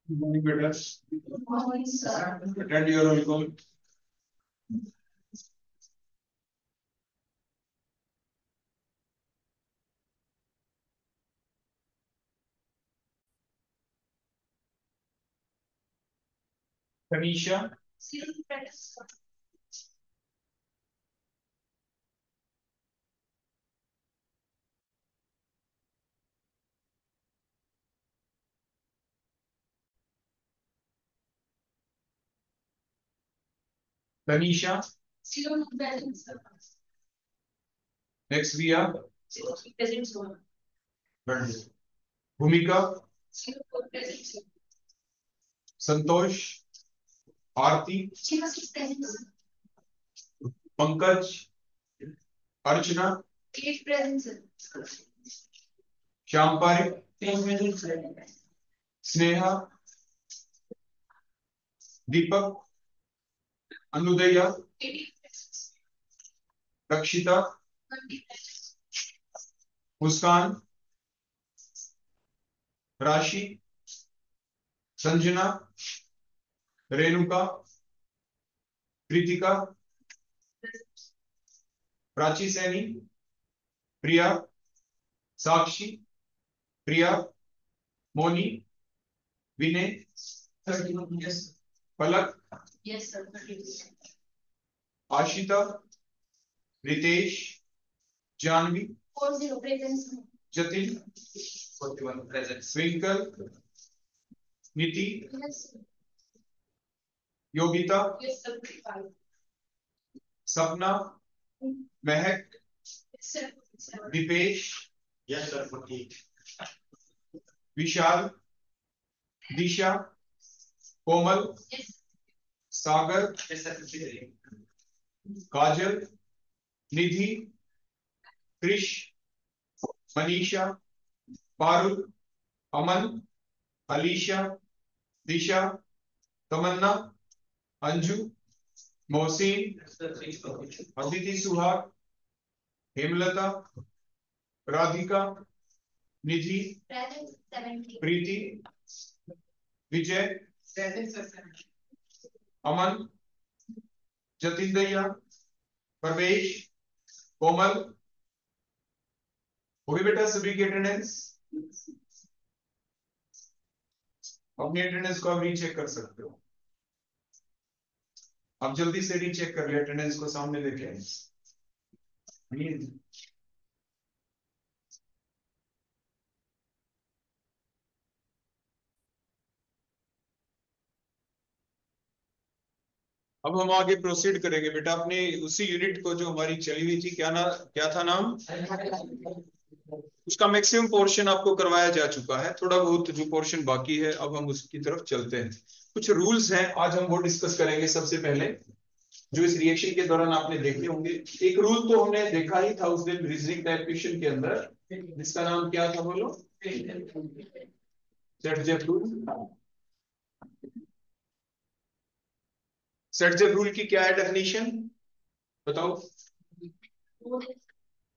Good morning, better. Good morning, sir. Attend your roll call. Tanisha, Student present. Tanisha. Student present, sir. Next we are Student present, sir. Bhumika, Student present, sir. Santosh, Aarti, Student present, sir. Pankaj, Archana, Student present, sir. Shampari, Present, sir. Sneha, Deepak, Anudaya, Student present. Rakshita, 20 present. Muskan, Rashi, Sanjana, Renuka, Pritika, Prachi Saini, Priya, Sakshi, Priya, Moni, Vinay, 31, yes. Palak, Yes, sir. 30. Ashita, Ritesh, Janvi, 40 present, sir. Jatin, 41 present. Twinkle, Niti, Yes, sir. Yogita, Yes, sir. 35. Sapna, Mehak, Yes, sir. 47. Dipesh, Yes, sir. 48. Vishal, Disha, Komal, Yes. Sagar, Yes, sir. 53. Kajal, Nidhi, Krish, Manisha, Parul, Aman, Alisha, Disha, Tamanna, Anju, Mohsin, Yes, sir. 3. Aditi Suhag, Hemlata, Radhika, Nidhi, Present, 70. Preeti, Vijay, Present, sir. 70. अमन, जतिन दैया, परवेश, कोमल, होगी बेटा सभी की attendance. अपनी attendance को आप recheck कर सकते हो। आप जल्दी से रीचेक कर ले अटेंडेंस को सामने देखे। अब हम आगे प्रोसीड करेंगे बेटा अपने उसी यूनिट को जो हमारी चली हुई थी। क्या था नाम उसका? मैक्सिमम पोर्शन आपको करवाया जा चुका है, थोड़ा बहुत जो पोर्शन बाकी है अब हम उसकी तरफ चलते हैं। कुछ रूल्स हैं आज हम वो डिस्कस करेंगे। सबसे पहले जो इस रिएक्शन के दौरान आपने देखे होंगे, एक रूल तो हमने देखा ही था उस दिन रीजनिंग टाइप क्वेश्चन के अंदर, जिसका नाम क्या था बोलो? Set rule. सेट रूल की क्या है डेफिनेशन बताओ?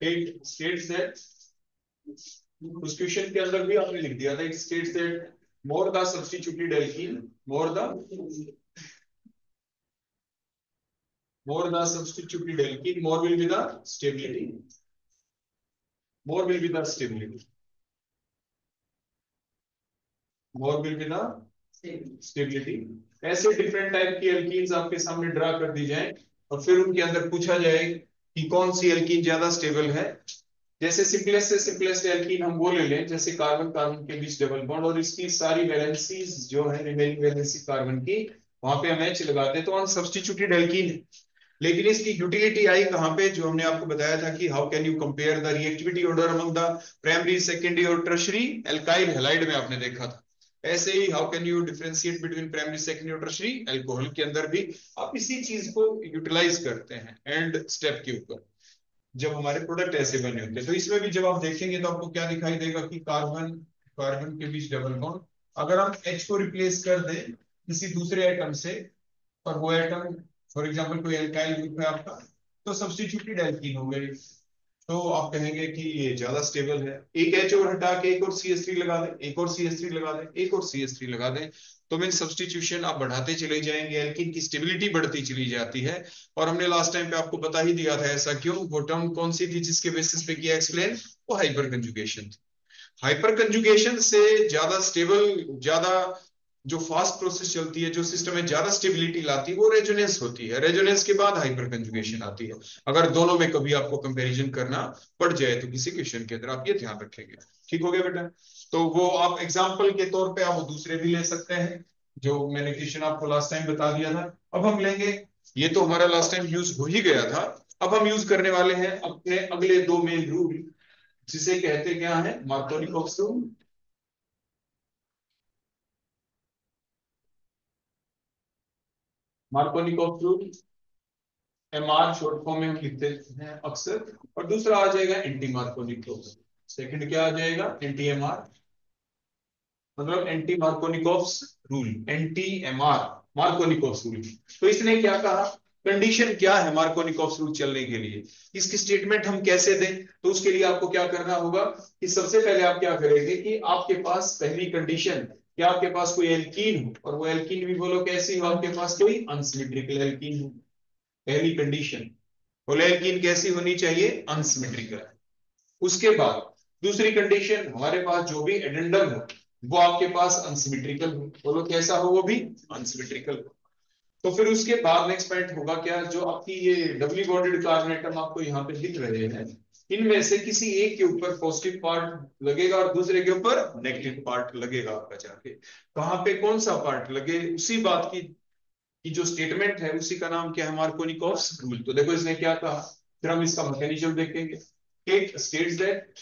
इट स्टेट्स दैट, उस क्वेश्चन के अंदर भी आपने लिख दिया था, it states that more the substituted alkene, more the substituted alkene, more will be the stability. More will be the stability. More will be the stability. ऐसे डिफरेंट टाइप की एल्कीन्स आपके सामने ड्रा कर दी जाए और फिर उनके अंदर पूछा जाए कि कौन सी एल्कीन ज्यादा स्टेबल है। जैसे सिंपलेस्ट से सिंपलेस्ट एल्कीन हम वो ले लें, जैसे कार्बन कार्बन के बीच डबल बॉन्ड और इसकी सारी वैलेंसीज जो है रिमेनिंग वैलेंसी कार्बन की, वहां पे हम एच लगा दें तो हम सब्स्टिट्यूटेड एल्कीन है। लेकिन इसकी यूटिलिटी आई कहां पे? जो हमने आपको बताया था कि how can you compare the reactivity order among the primary secondary और टर्शरी एल्काइल हैलाइड में आपने देखा था। ऐसे ही how can you differentiate between primary secondary और टर्शरी एल्कोहल के अंदर भी आप इसी चीज को यूटिलाइज करते हैं एंड स्टेप के ऊपर जब हमारे प्रोडक्ट ऐसे बने होते हैं। तो इसमें भी जब आप देखेंगे तो आपको क्या दिखाई देगा कि कार्बन कार्बन के बीच डबल बॉन्ड, अगर हम H को रिप्लेस कर दें किसी दूसरे एटम से और वो एटम फॉर एग्जांपल कोई एल्काइल ग्रुप है आपका, तो सब्स्टिट्यूटेड एल्कीन हो गई। तो आप कहेंगे कि ये ज्यादा स्टेबल है। एक एच और हटा के एक और CH3 लगा दें, एक और CH3 लगा दें, एक और CH3 लगा दें, तो मीन सब्स्टिट्यूशन आप बढ़ाते चले जाएंगे, एल्कीन की स्टेबिलिटी बढ़ती चली जाती है। और हमने लास्ट टाइम पे आपको बता ही दिया था ऐसा क्यों। वो टर्म कौन सी थी जिसके बेसिस पे किया एक्सप्लेन? वो हाइपर कंजुगेशन थी। हाइपर कंजुगेशन से ज्यादा स्टेबल, ज्यादा जो फास्ट प्रोसेस चलती है, जो सिस्टम में ज्यादा स्टेबिलिटी लाती है, वो रेजोनेंस होती है। रेजोनेंस के बाद हाइपर कंजुगेशन आती है। अगर दोनों में कभी आपको कंपैरिजन करना पड़ जाए तो किसी क्वेश्चन के अंदर आप ये ध्यान रखेंगे। ठीक हो गया बेटा? तो वो आप एग्जाम्पल के तौर पे आप वो दूसरे भी ले सकते हैं जो मैंने क्वेश्चन आपको लास्ट टाइम बता दिया था। अब हम लेंगे, ये तो हमारा लास्ट टाइम यूज हो ही गया था। अब हम यूज करने वाले हैं अपने अगले दो मेन रूल, जिसे कहते क्या है? Markovnikov rule. Markovnikov rule, MR short form में हम लिखते हैं अक्सर। और दूसरा आ जाएगा एंटी मार्कोनिकॉफ। सेकंड क्या आ जाएगा? एंटी MR, मतलब anti Markovnikov rule, anti MR Markovnikov rule. तो इसने क्या कहा, कंडीशन क्या है मार्कोनिकॉफ रूल चलने के लिए, इसकी स्टेटमेंट हम कैसे दें? तो उसके लिए आपको क्या करना होगा कि सबसे पहले आप क्या करेंगे कि आपके पास पहली कंडीशन कि आपके पास कोई एल्कीन हो, और वो एल्कीन भी बोलो कैसी हो, आपके पास कोई अनसिमेट्रिकल एल्कीन हो। पहली कंडीशन बोले एल्कीन कैसी होनी चाहिए? अनसिमेट्रिकल। उसके बाद दूसरी कंडीशन, हमारे पास जो भी एडेंडम हो वो आपके पास अनसिमेट्रिकल हो। बोलो कैसा हो? वो भी अनसिमेट्रिकल हो। तो फिर उसके बाद नेक्स्ट पॉइंट होगा क्या, जो आपकी ये डबली बॉन्डेड कार्बन एटम आपको यहाँ पे दिख रहे हैं, इनमें से किसी एक के ऊपर पॉजिटिव पार्ट लगेगा और दूसरे के ऊपर नेगेटिव पार्ट लगेगा आपका। जाके कहाँ पे कौन सा पार्ट लगे, उसी बात की जो स्टेटमेंट है उसी का नाम क्या है? Markovnikov rule. तो देखो इसने क्या कहा, फिर हम इसका मैकेनिज्म देखेंगे। It states that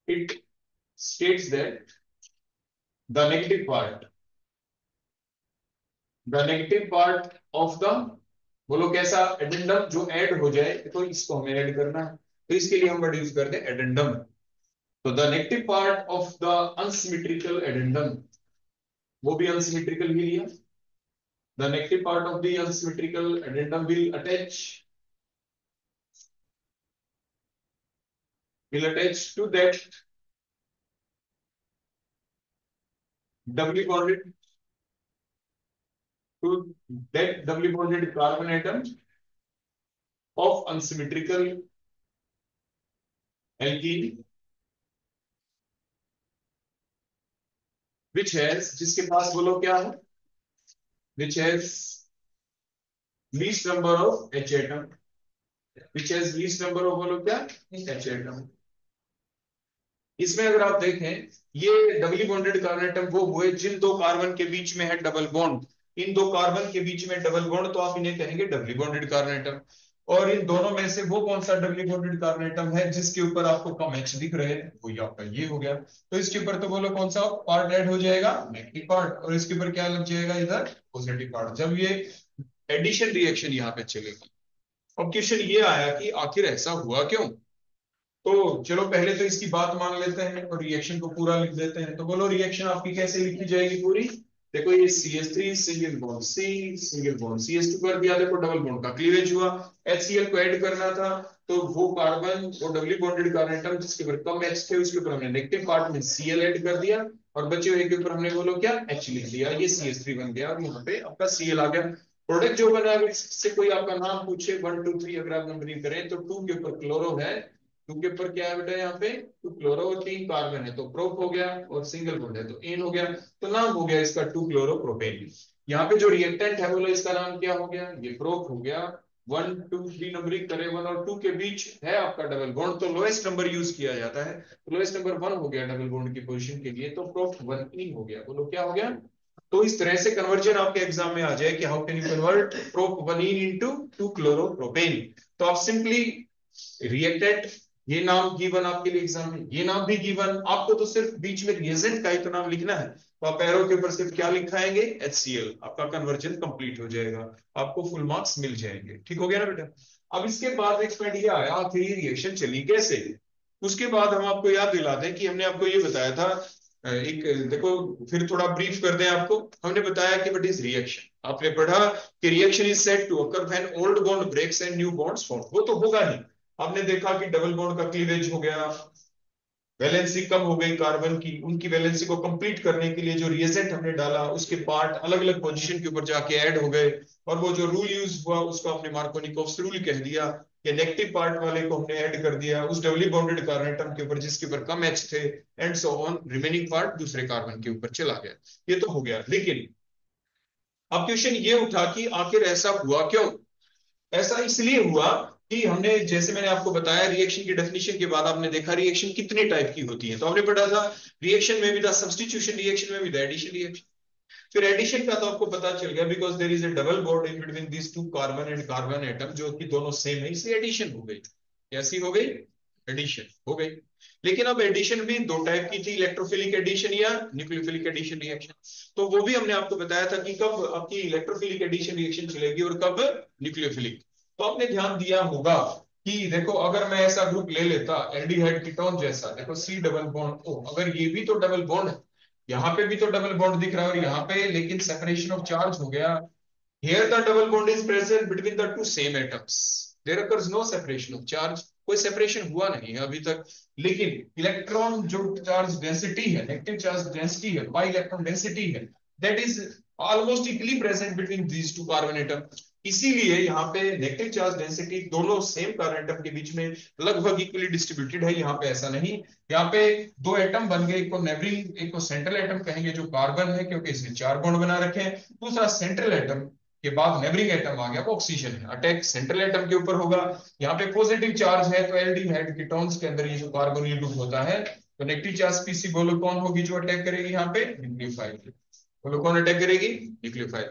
it states that the negative part the negative part of the, बोलो कैसा? एडेंडम जो ऐड हो जाए, तो इसको हमें ऐड करना है, तो इसके लिए हम वर्ड यूज करते हैं एडेंडम। तो the negative part of the unsymmetrical addendum, वो भी अनसिमेट्रिकल ही लिया। The negative part of the unsymmetrical addendum will attach to that doubly bonded carbon atom of unsymmetrical alkene which has, जिसके पास बोलो क्या है? which has least number of H atom, which has least number of, बोलो क्या? H atom। इसमें अगर आप देखें, ये डबली बॉन्डेड कार्बन एटम वो हुए जिन दो कार्बन के बीच में है डबल बॉन्ड। इन दो कार्बन के बीच में डबल बॉन्ड, तो आप इन्हें कहेंगे डबली बॉन्डेड कार्बन एटम। और इन दोनों में से वो कौन सा डबली बॉन्डेड कार्बन एटम है जिसके ऊपर आपको कम एच दिख रहे हैं? वो ये आपका ये हो गया। तो इसके ऊपर तो बोलो कौन सा पार्ट ऐड हो जाएगा? Negative part. और इसके ऊपर क्या लग जाएगा? इधर पॉजिटिव पार्ट। जब ये एडिशन रिएक्शन यहाँ पे चलेगी। अब क्वेश्चन ये आया कि आखिर ऐसा हुआ क्यों? तो चलो पहले तो इसकी बात मान लेते हैं और रिएक्शन को पूरा लिख देते हैं। तो बोलो रिएक्शन आपकी कैसे लिखी जाएगी पूरी? देखो ये CH3 single bond C, single bond CH2 कर दिया, देखो डबल बॉन्ड का क्लीवेज हुआ। HCl को ऐड करना था, तो वो कार्बन, वो डबली बॉन्डेड कार्बन एटम जिसके ऊपर कम H थे, उसके ऊपर हमने नेगेटिव पार्ट में Cl ऐड कर दिया, और बचे हुए के ऊपर हमने बोलो क्या? H लिख दिया। ये CH3 बन गया और यहाँ पे आपका Cl आ गया। प्रोडक्ट जो बना, अगर इससे कोई आपका नाम पूछे 1 2 3 अगर आप नंबरिंग करें, तो 2 के ऊपर क्लोरो है, 2 के ऊपर क्या है बेटा? यहाँ पे 2 क्लोरो और 3 कार्बन है, तो प्रोप हो गया, और सिंगल बॉन्ड है तो एन हो गया। तो नाम हो गया इसका 2 क्लोरो प्रोपेन। यहाँ पे जो रिएक्टेंट है बोलो इसका नाम क्या हो गया? ये प्रोप हो गया। 1 2 3 नंबरिंग करे, 1 और 2 के बीच है आपका डबल बॉन्ड, तो लोएस्ट नंबर यूज किया जाता है। तो लोएस्ट नंबर 1 हो गया डबल बॉन्ड की पोजीशन के लिए, तो प्रोप 1 ही हो गया। बोलो क्या हो गया? तो इस तरह से कन्वर्जन आपके एग्जाम में आ जाए कि how can you convert prop 1 into 2 chloropropane. तो आप सिंपली रिएक्टेंट, ये नाम गिवन आपके लिए एग्जाम में, ये नाम भी गिवन, आपको तो सिर्फ बीच में रिएजेंट का ही तो नाम लिखना है। तो आप एरो के ऊपर सिर्फ क्या लिखाएंगे? HCl। आपका कन्वर्जन कंप्लीट हो जाएगा, आपको फुल मार्क्स मिल जाएंगे। ठीक हो गया ना बेटा? अब इसके बाद नेक्स्ट पॉइंट ये आया, आखिर ये रिएक्शन चली कैसे? उसके बाद हम आपको याद दिला दें कि हमने आपको ये बताया था एक देखो, फिर थोड़ा ब्रीफ कर दें आपको। हमने बताया कि व्हाट इज रिएक्शन, आपने पढ़ा कि reaction is said to occur when old bond breaks and new bonds form. वो तो होगा ही। आपने देखा कि डबल बॉन्ड का क्लीवेज हो गया, वैलेंसी कम हो गई कार्बन की, उनकी वैलेंसी को कंप्लीट करने के लिए जो रिएजेंट हमने डाला उसके पार्ट अलग अलग पोजीशन के ऊपर जाके ऐड हो गए, और वो जो रूल यूज हुआ उसको हमने मार्कोनिकोव्स रूल कह दिया कि नेगेटिव पार्ट वाले को हमने ऐड कर दिया उस डबली बॉन्डेड कार्बन एटम के ऊपर जिसके ऊपर कम एच थे, and so on, remaining part दूसरे कार्बन के ऊपर चला गया। ये तो हो गया। लेकिन अब क्वेश्चन ये उठा कि आखिर ऐसा हुआ क्यों? ऐसा इसलिए हुआ कि हमने, जैसे मैंने आपको बताया, रिएक्शन की डेफिनेशन के बाद आपने देखा रिएक्शन कितने टाइप की होती है। तो हमने पढ़ा था रिएक्शन में भी था सब्स्टिट्यूशन रिएक्शन में भी था एडिशन रिएक्शन। फिर एडिशन का तो आपको पता चल गया, because there is a double bond in between this two carbon and carbon atom, जो कि दोनों सेम है, इसलिए एडिशन हो गई। कैसी हो गई? एडिशन हो गई। लेकिन अब एडिशन भी दो टाइप की थी, इलेक्ट्रोफिलिक एडिशन या न्यूक्लियोफिलिक एडिशन रिएक्शन। तो वो भी हमने आपको बताया था कि कब आपकी इलेक्ट्रोफिलिक एडिशन रिएक्शन चलेगी और कब न्यूक्लियोफिलिक। तो आपने ध्यान दिया होगा कि देखो, अगर मैं ऐसा ग्रुप ले लेता एल्डिहाइड कीटोन जैसा, देखो सी डबल बॉन्ड ओ, अगर ये भी तो डबल बॉन्ड है, यहाँ पे भी तो डबल बॉन्ड दिख रहा है और यहाँ पे, लेकिन सेपरेशन ऑफ चार्ज हो गया। Here the double bond is present between the two same atoms. There occurs no separation of charge. कोई सेपरेशन हुआ नहीं है अभी तक। लेकिन इलेक्ट्रॉन जो चार्ज डेंसिटी है, नेगेटिव चार्ज डेंसिटी है, पाई इलेक्ट्रॉन डेंसिटी है, that is almost equally present between these two carbon atom. इसीलिए यहाँ पे नेगेटिव चार्ज डेंसिटी दोनों सेम कार्बन एटम के बीच में लगभग इक्वली डिस्ट्रीब्यूटेड है। यहाँ पे ऐसा नहीं, यहाँ पे दो एटम बन गए, एक को नेबरिंग, एक को सेंट्रल एटम कहेंगे जो कार्बन है क्योंकि इसने चार बॉन्ड बना रखे हैं। दूसरा सेंट्रल एटम के बाद नेबरिंग एटम आ गया, वो ऑक्सीजन है। अटैक सेंट्रल एटम के ऊपर होगा। यहाँ पे पॉजिटिव चार्ज है तो एल्डिहाइड कीटोन्स के अंदर ये जो कार्बोनिल ग्रुप होता है, तो नेगेटिव चार्ज स्पीसी बोलो कौन होगी जो अटैक करेगी यहाँ पे? न्यूक्लियोफाइल। बोलो कौन अटैक करेगी? न्यूक्लियोफाइल।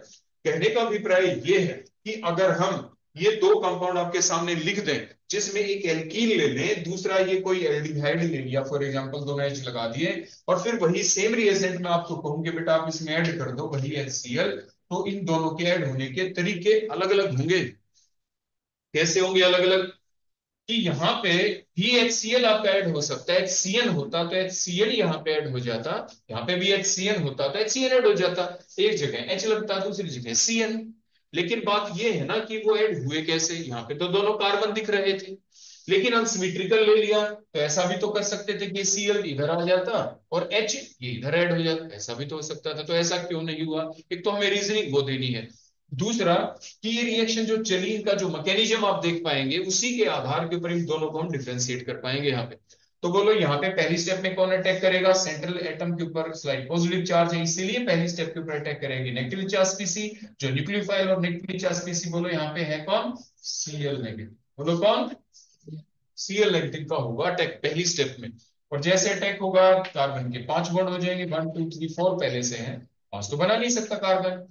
कहने का अभिप्राय ये है कि अगर हम ये दो कंपाउंड आपके सामने लिख दें, जिसमें एक एल्कीन ले लें, दूसरा ये कोई एल्डिहाइड ले लिया फॉर एग्जांपल, दोनों एच लगा दिए, और फिर वही सेम रिएजेंट में आपको कहूंगे बेटा आप इसमें ऐड कर दो वही HCl, तो इन दोनों के ऐड होने के तरीके अलग अलग होंगे। कैसे होंगे अलग अलग? कि यहाँ पे भी HCl आपका ऐड हो सकता है, HCN होता तो HCl यहाँ पे ऐड हो जाता, यहाँ पे भी HCN होता तो HCN ऐड हो जाता, एक जगह H लगता दूसरी जगह CN। लेकिन बात ये है ना कि वो ऐड हुए कैसे? यहाँ पे तो दोनों कार्बन दिख रहे थे, लेकिन अनसिमेट्रिकल ले लिया तो ऐसा भी तो कर सकते थे कि Cl इधर आ जाता और H ये इधर ऐड हो जाता, ऐसा भी तो हो सकता था। तो ऐसा क्यों नहीं हुआ? एक तो हमें रीजनिंग वो देनी है, दूसरा कि ये रिएक्शन जो चली, इनका जो मैकेनिज्म आप देख पाएंगे उसी के आधार के ऊपर इन दोनों को हम डिफरेंशिएट कर पाएंगे यहाँ पे। तो बोलो यहाँ पे पहली स्टेप में कौन अटैक करेगा? सेंट्रल एटम के ऊपर स्लाइड पॉजिटिव चार्ज है, इसीलिए पहली स्टेप के ऊपर अटैक करेगी नेगेटिव चार्ज स्पीसी जो न्यूक्लियोफाइल, और नेगेटिव चार्ज स्पीसी बोलो यहाँ पे है कौन? Cl negative. बोलो कौन? Cl नेगेटिव का होगा अटैक पहली स्टेप में। और जैसे अटैक होगा कार्बन के 5 बॉन्ड हो जाएंगे, 1 2 3 4 पहले से हैं, 5 तो बना नहीं सकता कार्बन।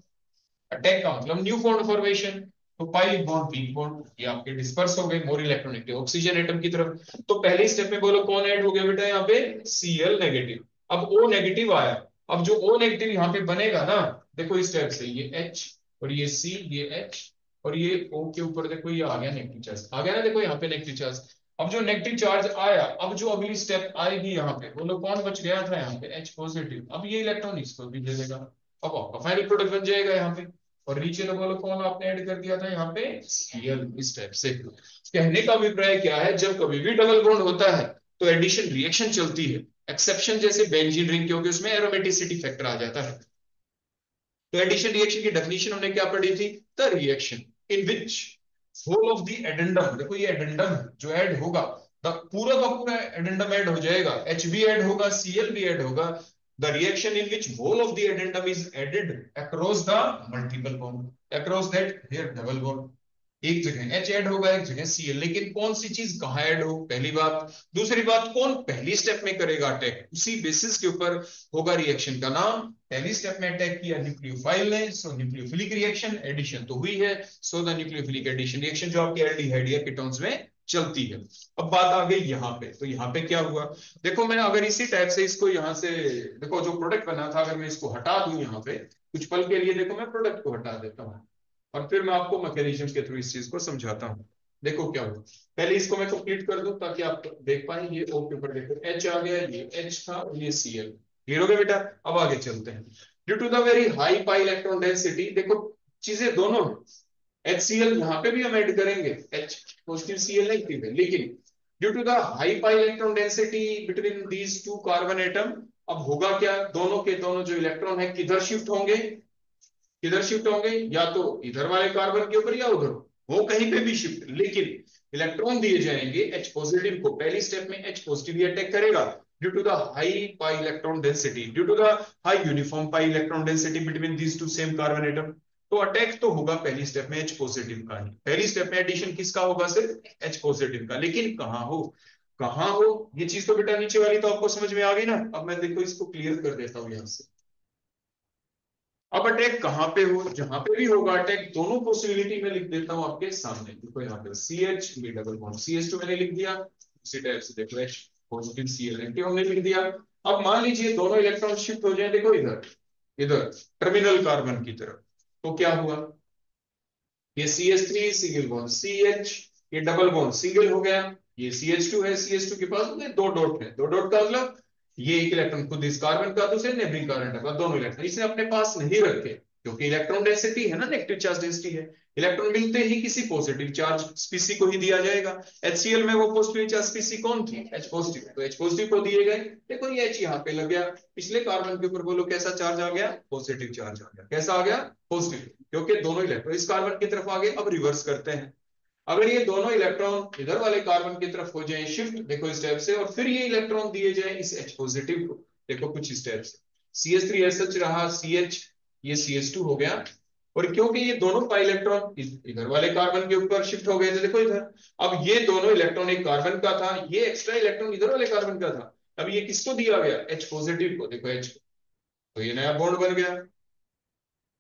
अटैक का मतलब न्यू बॉन्ड फॉर्मेशन, तो पाई बॉन्ड पीक बॉन्ड ये आपके डिस्पर्स हो गए मोर इलेक्ट्रोनेगेटिव ऑक्सीजन एटम की तरफ। तो पहले स्टेप में बोलो कौन ऐड हो गया बेटा यहाँ पे? Cl negative. अब O नेगेटिव आया, अब जो O नेगेटिव यहाँ पे बनेगा ना, देखो इस टाइप से, ये H और ये C, ये H और ये O के ऊपर देखो ये आ गया नेगेटिव चार्ज, आ गया ना, देखो यहाँ पे नेगेटिव चार्ज। अब जो नेगेटिव चार्ज आया, अब जो अगली स्टेप आएगी यहाँ पे, बोलो कौन बच गया था यहाँ पे? H positive. अब ये इलेक्ट्रॉन इसको भी दे देगा, अब आपका फाइनल प्रोडक्ट बन जाएगा यहाँ पे। और नीचे तो बोलो कौन आपने ऐड कर दिया था यहाँ पे? Cl। इस टाइप से कहने का अभिप्राय क्या है, जब कभी भी डबल बॉन्ड होता है तो एडिशन रिएक्शन चलती है, एक्सेप्शन जैसे बेंजीन रिंग, क्योंकि उसमें एरोमेटिसिटी फैक्टर आ जाता है। तो एडिशन रिएक्शन की डेफिनेशन हमने क्या पढ़ी थी? The reaction in which whole of the addendum, देखो ये एडेंडम जो ऐड होगा, पूरा का पूरा एडेंडम ऐड हो जाएगा, H भी ऐड होगा, Cl भी ऐड होगा। The reaction in which whole of the addendum is added across the multiple bond, across that here double bond, एक जगह H ऐड होगा, एक जगह Cl। लेकिन कौन सी चीज कहाँ ऐड हो, पहली बात। दूसरी बात, कौन पहली स्टेप में करेगा अटैक, उसी बेसिस के ऊपर होगा रिएक्शन का नाम। पहली स्टेप में अटैक किया न्यूक्लियोफाइल ने, सो न्यूक्लियोफिलिक रिएक्शन, एडिशन तो हुई है, so the nucleophilic addition reaction जो आपकी एल्डिहाइड या कीटोन्स में चलती है। अब बात आ गई यहाँ पे, तो यहाँ पे क्या हुआ? देखो मैं अगर इसी टाइप से इसको यहाँ से, देखो जो प्रोडक्ट बना था, अगर मैं इसको हटा दूं यहाँ पे कुछ पल के लिए, देखो मैं प्रोडक्ट को हटा देता हूँ और फिर मैं आपको मैकेनिज्म के थ्रू इस चीज को समझाता हूँ। देखो क्या हुआ, पहले इसको मैं कंप्लीट कर दूं ताकि आप देख पाए। ये O के ऊपर देखो H आ गया, ये H था और ये Cl। क्लियर हो गया बेटा? अब आगे चलते हैं। Due to the very high pi electron density, देखो चीजें दोनों HCl यहाँ पे भी हम ऐड करेंगे, H पॉजिटिव Cl नेगेटिव है, लेकिन due to the high pi electron density between these two carbon atom, अब होगा क्या, दोनों के दोनों जो इलेक्ट्रॉन है किधर शिफ्ट होंगे, किधर शिफ्ट होंगे, या तो इधर वाले कार्बन के ऊपर या उधर, वो कहीं पे भी शिफ्ट, लेकिन इलेक्ट्रॉन दिए जाएंगे H पॉजिटिव को, पहली स्टेप में H पॉजिटिव ये अटैक करेगा due to the high pi electron density, due to the high uniform pi electron density between these two same carbon atom. तो अटैक तो होगा पहली स्टेप में H पॉजिटिव का ही, पहली स्टेप में एडिशन किसका होगा, सिर्फ H पॉजिटिव का, लेकिन कहां हो, ये चीज तो बेटा नीचे वाली तो आपको समझ में आ गई ना। अब मैं देखो इसको क्लियर कर देता हूं यहां से। अब अटैक कहां पे हो, जहां पे भी होगा अटैक, दोनों पॉसिबिलिटी में लिख देता हूं आपके सामने। देखो यहाँ पे CH ये डबल बॉन्ड CH2 मैंने लिख दिया, उसी टाइप से देखो H पॉजिटिव Cl नेगेटिव हमने लिख दिया। अब मान लीजिए दोनों इलेक्ट्रॉन शिफ्ट हो जाए, देखो इधर इधर टर्मिनल कार्बन की तरफ, तो क्या हुआ, ये CH3 सिंगल बॉन्ड CH, ये डबल बॉन्ड सिंगल हो गया, ये CH2 है, CH2 के पास दो डॉट है, दो डॉट का मतलब ये एक इलेक्ट्रॉन खुद इस कार्बन का, दूसरे नेबरिंग कार्बन का, दोनों इलेक्ट्रॉन इसने अपने पास नहीं रखे, क्योंकि इलेक्ट्रॉन डेंसिटी है ना, नेगेटिव चार्ज डेंसिटी है, इलेक्ट्रॉन मिलते ही किसी पॉजिटिव चार्ज स्पीसी को ही दिया जाएगा। HCl में वो पॉजिटिव चार्ज स्पीसी कौन थी, H पॉजिटिव, तो H पॉजिटिव को दिए गए। देखो ये H यहाँ पे लग गया, पिछले कार्बन के ऊपर बोलो कैसा चार्ज आ गया, पॉजिटिव चार्ज आ गया, कैसा आ गया, पॉजिटिव, क्योंकि दोनों इलेक्ट्रॉन इस कार्बन की तरफ आ गए। अब रिवर्स करते हैं, अगर ये दोनों इलेक्ट्रॉन इधर वाले कार्बन की तरफ हो जाए शिफ्ट, देखो इस टाइप से, और फिर ये इलेक्ट्रॉन दिए जाए इस H पॉजिटिव को, देखो कुछ इस टाइप से, CH3 SH रहा, CH ये CH2 हो गया, और क्योंकि ये दोनों पाई इलेक्ट्रॉन इधर वाले कार्बन के ऊपर शिफ्ट हो गए थे, देखो इधर, अब ये दोनों इलेक्ट्रॉन एक कार्बन का था, ये एक्स्ट्रा इलेक्ट्रॉन इधर वाले कार्बन का था, अब ये किसको दिया गया, H पॉजिटिव को, देखो H को, तो ये नया बॉन्ड बन गया,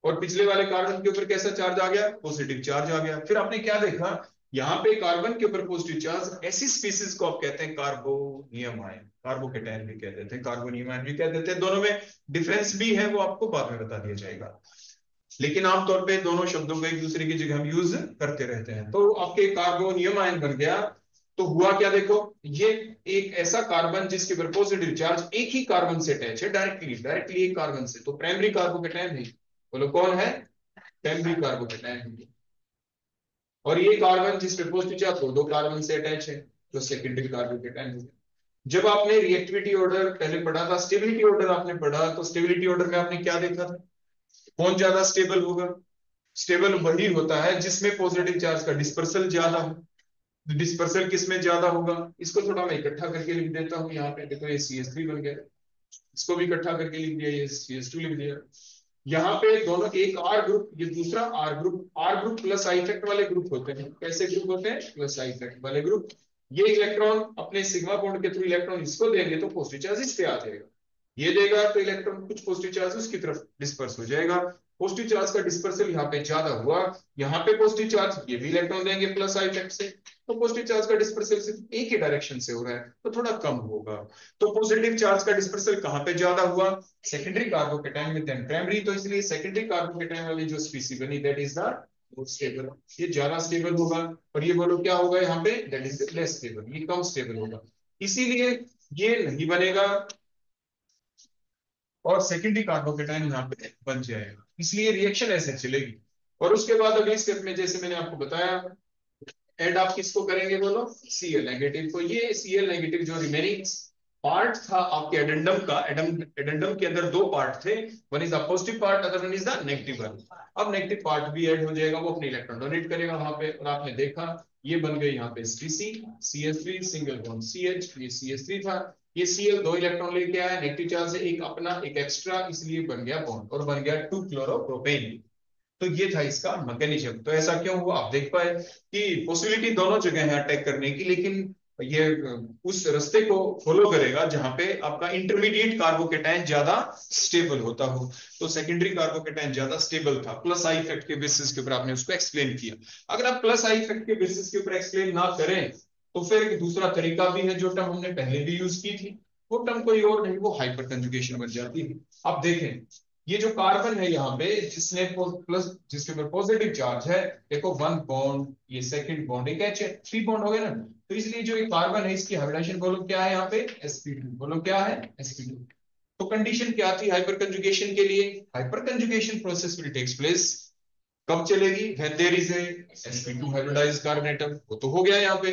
और पिछले वाले कार्बन के ऊपर कैसा चार्ज आ गया, पॉजिटिव चार्ज आ गया। फिर आपने क्या देखा, यहाँ पे कार्बन के ऊपर पॉजिटिव चार्ज, ऐसी स्पीसीज को आप कहते हैं कार्बोनियम आयन, कार्बोकेटायन भी कह देते हैं, कार्बोनियम आयन भी कह देते हैं, दोनों में डिफरेंस भी है, वो आपको बाद में बता दिया जाएगा, लेकिन आमतौर पे दोनों शब्दों को एक दूसरे की जगह हम यूज करते रहते हैं। तो आपके कार्बोनियम आयन बन गया, तो हुआ क्या, देखो ये एक ऐसा कार्बन जिसके ऊपर पॉजिटिव चार्ज एक ही कार्बन से अटैच है, डायरेक्टली एक कार्बन से, तो प्राइमरी कार्बोकेटायन है, बोलो कौन है, प्राइमरी कार्बोकेटायन है। और ये कार्बन जिस पे पॉजिटिव चार्ज दो कार्बन से अटैच है, तो सेकेंडरी कार्बोकेटायन है। जब आपने रिएक्टिविटी ऑर्डर पहले पढ़ा था, स्टेबिलिटी ऑर्डर आपने पढ़ा, तो स्टेबिलिटी ऑर्डर में आपने क्या देखा था, कौन ज्यादा स्टेबल होगा, स्टेबल वही होता है जिसमें पॉजिटिव चार्ज का डिस्पर्सल ज्यादा हो। डिस्पर्सल किसमें ज्यादा होगा, इसको थोड़ा मैं इकट्ठा करके लिख देता हूँ, यहाँ पे देखो ये CH3 बन गया, इसको भी इकट्ठा करके लिख दिया, ये CH2 लिख दिया। यहाँ पे दोनों एक R ग्रुप, ये दूसरा R group plus I effect वाले ग्रुप होते हैं, कैसे ग्रुप होते हैं, प्लस आई इफेक्ट वाले ग्रुप। ये इलेक्ट्रॉन अपने सिग्मा बॉन्ड के थ्रू इलेक्ट्रॉन इसको देंगे तो पॉजिटिव चार्ज इस पे आ जाएगा, ये देगा तो इलेक्ट्रॉन कुछ पॉजिटिव चार्ज उसकी तरफ डिस्पर्स हो जाएगा, पॉजिटिव चार्ज का डिस्पर्सल यहाँ पे ज्यादा हुआ, यहाँ पे पॉजिटिव चार्ज ये भी इलेक्ट्रॉन देंगे प्लस आई इफेक्ट से, तो पॉजिटिव चार्ज का डिस्पर्सल सिर्फ एक ही डायरेक्शन से हो रहा है, तो थोड़ा कम होगा। तो पॉजिटिव चार्ज का डिस्पर्सल कहां पे ज्यादा हुआ, सेकेंडरी कार्बोकेटायन में देन प्राइमरी, तो इसलिए सेकेंडरी कार्बोकेटायन वाली जो स्पीसी बनी that is the more stable, ये ज्यादा स्टेबल होगा, और ये बोलो क्या होगा यहाँ पे, दैट इज लेस स्टेबल, ये कम स्टेबल होगा, इसीलिए ये नहीं बनेगा और सेकेंडरी कार्बोकेटायन यहाँ पे बन जाएगा, इसलिए रिएक्शन ऐसे चलेगी। और उसके बाद अगली स्टेप में जैसे मैंने आपको बताया, ऐड आप किसको करेंगे बोलो, Cl नेगेटिव को। ये Cl नेगेटिव जो रिमेनिंग पार्ट था आपके एडेंडम का, एडेंडम के अंदर दो पार्ट थे, one is the positive part, other one is the negative part. अब नेगेटिव पार्ट भी ऐड हो जाएगा, वो अपने इलेक्ट्रॉन डोनेट करेगा वहां पे, और आपने देखा ये बन गई यहाँ पे स्पीसी, CH3 सिंगल बॉन्ड CH, ये CH3 था, ये Cl दो इलेक्ट्रॉन लेके आया नेगेटिव चार्ज से, एक अपना एक एक्स्ट्रा, इसलिए बन गया बॉन्ड और बन गया 2 क्लोरोप्रोपेन। तो ये था इसका मैकेनिज्म। तो ऐसा क्यों हुआ, आप देख पाए कि पॉसिबिलिटी दोनों जगह है अटैक करने की, लेकिन ये उस रास्ते को फॉलो करेगा जहां पे आपका इंटरमीडिएट कार्बोकेटायन ज्यादा स्टेबल होता हो। तो सेकेंडरी कार्बोकेटायन ज्यादा स्टेबल था, प्लस आई इफेक्ट के बेसिस के ऊपर आपने उसको एक्सप्लेन किया। अगर आप प्लस आई इफेक्ट के बेसिस के ऊपर एक्सप्लेन ना करें तो फिर एक दूसरा तरीका भी है, जो टर्म हमने पहले भी यूज की थी, वो टर्म कोई और नहीं, वो हाइपर कंजुगेशन बन जाती है। आप देखें ये जो कार्बन है यहाँ पे जिसने प्लस, जिसके ऊपर पॉजिटिव चार्ज है, देखो वन बॉन्ड, ये सेकंड बॉन्ड, एक H है, 3 बॉन्ड हो गए ना, तो इसलिए जो ये कार्बन है इसकी हाइब्रिडाइजेशन बोलो क्या है यहाँ पे, sp2, बोलो क्या है, sp2। तो कंडीशन क्या थी हाइपर कंजुगेशन के लिए? Hyperconjugation process will takes place कब चलेगी? When there is a sp2 hybridized carbon atom, वो तो हो गया यहाँ पे।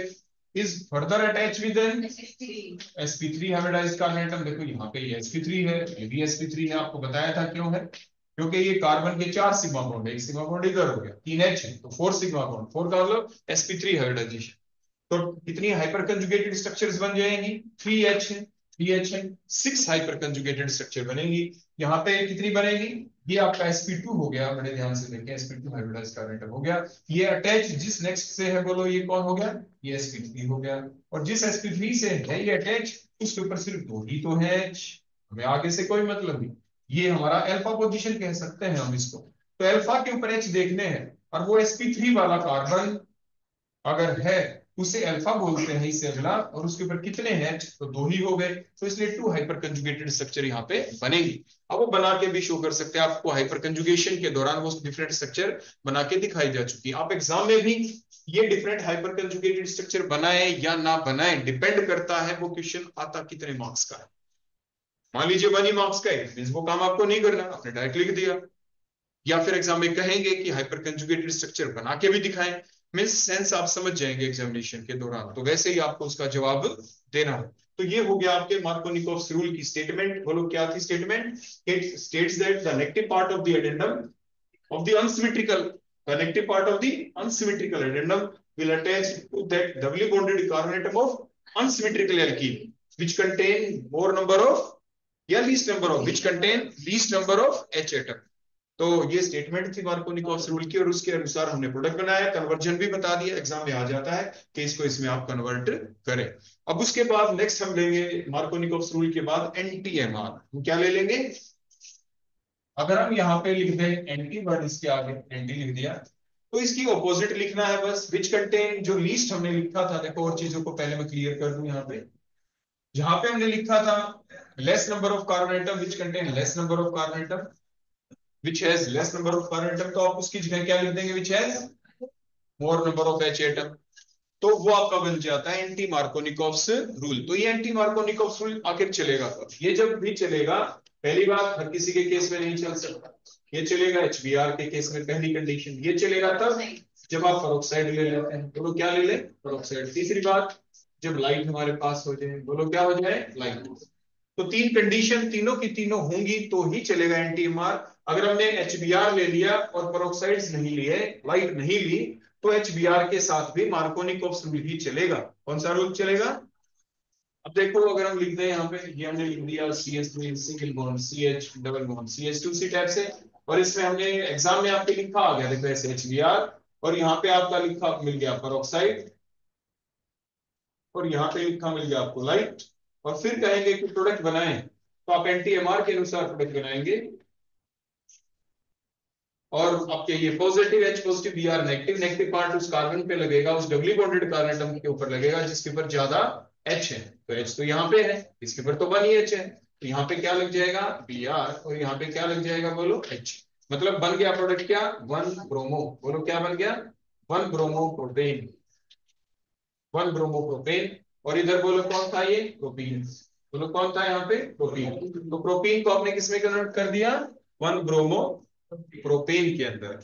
Is further attach with an sp3 hybridized carbon atom. देखो यहाँ पे ये sp3 है, ये भी sp3 है, आपको बताया था क्यों है, क्योंकि ये कार्बन के 4 सिग्मा बॉन्ड है, एक सिग्मा बॉन्ड इधर हो गया, 3 H है तो 4 सिग्मा बॉन्ड, 4 का मतलब sp3 हाइब्रिडाइजेशन। तो कितनी हाइपर कंजुगेटेड स्ट्रक्चर्स बन जाएंगी? 3H है, 3H है, 6 हाइपर कंजुगेटेड स्ट्रक्चर बनेंगी। यहाँ पे कितनी बनेगी? ये आपका sp2 हो गया, बड़े ध्यान से देखें, sp2 हाइब्रिडाइज्ड कार्बन एटम हो गया। ये अटैच जिस नेक्स्ट से है, बोलो ये कौन हो गया? ये sp3 हो गया। और जिस sp3 से है ये अटैच, उसके ऊपर सिर्फ 2 ही तो है H, हमें आगे से कोई मतलब नहीं। ये हमारा अल्फा पोजीशन कह सकते हैं हम इसको। तो अल्फा के ऊपर H देखने हैं, और वो sp3 वाला कार्बन अगर है उसे अल्फा बोलते हैं, इससे अगला, और उसके ऊपर कितने हैं? तो 2 ही हो गए, तो इसलिए 2 हाइपर कंजुगेटेड स्ट्रक्चर यहाँ पे बनेगी। अब वो बना के भी शो कर सकते हैं आपको, हाइपर कंजुगेशन के दौरान वो डिफरेंट स्ट्रक्चर बना के दिखाई जा चुकी है। आप एग्जाम में भी ये डिफरेंट हाइपर कंजुगेटेड स्ट्रक्चर बनाए या ना बनाए, डिपेंड करता है वो क्वेश्चन आता कितने मार्क्स का है। मान लीजिए 1 ही मार्क्स का है, वो काम आपको नहीं करना, आपने डायरेक्ट लिख दिया। या फिर एग्जाम में कहेंगे कि हाइपर कंजुगेटेड स्ट्रक्चर बना के भी दिखाएं, मींस सेंस आप समझ जाएंगे एग्जामिनेशन के दौरान, तो वैसे ही आपको उसका जवाब देना है। तो ये हो गया आपके मार्कोनिकोव्स रूल की स्टेटमेंट। बोलो क्या थी statement? It states that the negative part of the addendum of the unsymmetrical connective part of the unsymmetrical addendum will attach to that doubly bonded carbon atom of unsymmetrical alkene which contain more number of या least number of which contain least number of H atom। तो ये statement थी Markovnikov's rule की, और उसके अनुसार हमने product बनाया, कन्वर्जन भी बता दिया, एग्जाम में आ जाता है कि इसको इसमें आप कन्वर्ट करें। अब उसके बाद नेक्स्ट हम लेंगे मार्कोनिकोव्स रूल के बाद एनटीएमआर। हम क्या ले लेंगे? अगर हम यहाँ पे लिख दें एंटी वर्ड, इसके आगे एंटी लिख दिया, तो इसकी ऑपोजिट लिखना है बस, विच कंटेन। जो लीस्ट हमने लिखा था, देखो और चीजों को पहले मैं क्लियर कर दूं, यहाँ पे जहां पे हमने लिखा था less number of carbon atom which contain less number of carbon atom which has less number of carbon atom, तो आप उसकी जगह क्या लिख देंगे? Which has more number of H atom. तो वो आपका बन जाता है एंटी मार्कोनिकोव्स रूल। तो ये एंटी मार्कोनिकोव्स रूल आखिर चलेगा कब? ये जब भी चलेगा, पहली बात हर किसी के केस में नहीं चल सकता, ये चलेगा HBr के केस में, पहली कंडीशन। ये चलेगा तब जब आप पेरोक्साइड ले लेते हैं, बोलो क्या ले ले? पेरोक्साइड। तीसरी बात, जब लाइट हमारे पास हो जाए, बोलो क्या हो जाए? लाइट। तो 3 कंडीशन तीनों की तीनों होंगी तो ही चलेगा एंटीएमआर। अगर हमने HBr ले लिया और पेरोक्साइड्स नहीं लिए, लाइट नहीं ली, तो HBr के साथ भी मार्कोनिकोव्स रूल ही चलेगा। कौन सा रूल चलेगा? अब देखो अगर हम लिख दें यहाँ पे, ये हमने लिख दिया CH3 single bond CH double bond CH2 type से, और इसमें हमने एग्जाम में आपके लिखा आ गया, देखो ऐसे HBr, और यहाँ पे आपका लिखा मिल गया पेरोक्साइड, और यहाँ पे लिखा मिल गया आपको लाइट। और फिर कहेंगे कि प्रोडक्ट बनाएं, तो आप एनटीएमआर के अनुसार प्रोडक्ट बनाएंगे, और आपके ये positive H positive, Br negative, negative part उस कार्बन पे लगेगा, उस डबली बॉन्डेड कार्बन एटम के ऊपर लगेगा जिसके ऊपर ज्यादा H है। तो H तो यहाँ पे है, इसके ऊपर तो 1 ही H है, तो यहाँ पे क्या लग जाएगा? Br, और यहाँ पे क्या लग जाएगा? बोलो H। मतलब बन गया प्रोडक्ट क्या? 1 ब्रोमो। बोलो क्या बन गया? 1 ब्रोमो प्रोपेन, 1 ब्रोमो प्रोपेन। और इधर बोलो कौन था? ये प्रोपीन। बोलो कौन था यहाँ पे? प्रोपीन। तो प्रोपीन को आपने किसमें कन्वर्ट कर दिया? 1 ब्रोमो प्रोपेन के अंदर।